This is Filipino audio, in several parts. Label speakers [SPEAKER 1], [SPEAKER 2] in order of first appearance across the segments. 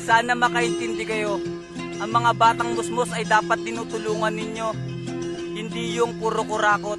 [SPEAKER 1] Sana makaintindi kayo. Ang mga batang musmos ay dapat tinutulungan ninyo, hindi yung puro kurakot.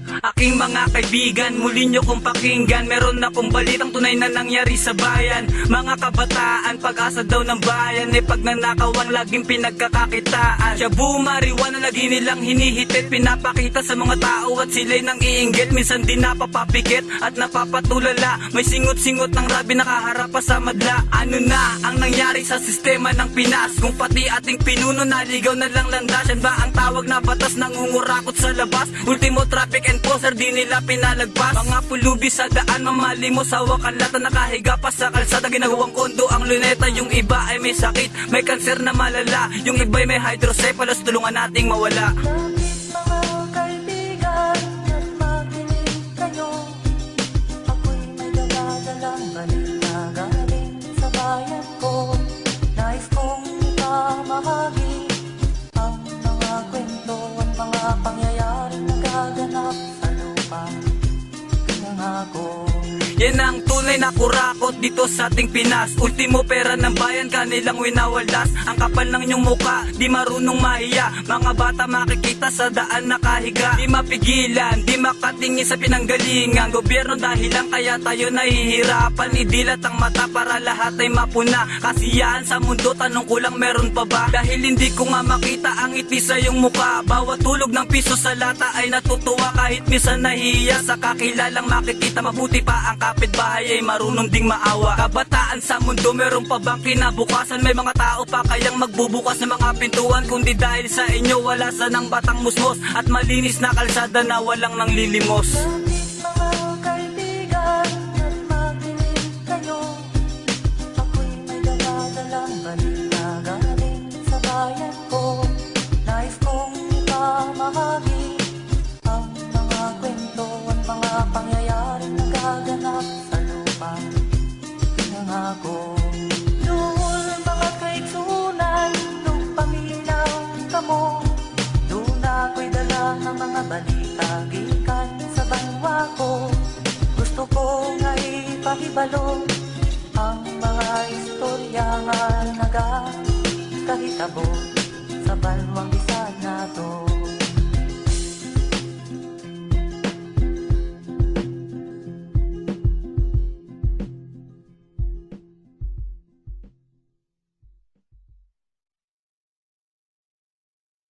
[SPEAKER 1] Aking mga kaibigan, muli nyo kong pakinggan. Meron akong balitang tunay na nangyari sa bayan. Mga kabataan, pag-asa daw ng bayan, ay pag nanakawan laging pinagkakakitaan. Shabu, marijuana lagi nilang hinihitit, pinapakita sa mga tao at sila'y nang iinggit. Minsan din napapapikit at napapatulala, may singot-singot ng rabi nakaharap pa sa madla. Ano na ang nangyari sa sistema ng Pinas, kung pati ating pinuno naligaw na lang landas? Yan ba ang tawag na batas nangungurakot sa labas? Ultimo traffic enforcer, di nila pinalagpas. Mga pulubi sa daan, mamali mo sa wakan lata, nakahiga pa sa kalsada, ginagawang kondo ang luneta. Yung iba ay may sakit, may kanser na malala, yung iba ay may hydrocephalus, tulungan nating mawala.
[SPEAKER 2] Lapit mga kaibigan at makinig kayo, ako'y may daladalang balita galing sa bayan ko. Nais kong ikamahagi ang mga kwento at mga pangyayaring nagaganap sa lupa ng ako.
[SPEAKER 1] Yan ang tunay na kurakot dito sa ating Pinas. Ultimo pera ng bayan, kanilang winawaldas. Ang kapal ng inyong muka, di marunong mahiya. Mga bata makikita sa daan nakahiga, di mapigilan, di makatingin sa pinanggalingan. Gobyerno dahilan kaya tayo nahihirapan. Idilat ang mata para lahat ay mapuna. Kasiyahan sa mundo, tanong ko lang meron pa ba? Dahil hindi ko nga makita ang ngiti sa iyong muka. Bawat tulog ng piso sa lata ay natutuwa, kahit minsan nahiya sa kakilalang makikita. Mabuti pa ang kapitbahay ay marunong ding maawa. Kabataan sa mundo, meron pa bang kinabukasan? May mga tao pa kayang magbubukas ng mga pintuan? Kundi dahil sa inyo wala sanang batang musmos at malinis na kalsada na walang nanglilimos.
[SPEAKER 2] Lapit mga kaibigan at makinig kayo, ako'y may daladalang balita galing sa bayan ko. Nais kong ikamahagi ang mga kwento at mga pangyayaring nagaganap sa lupa ng ako. Noon mga kaigsunan, nung paminaw kamo, doon ako'y dala ng mga balita gikan sa banwa ko. Gusto ko nga ipahibalo ang mga istorya nga nagakahitabo sa banwa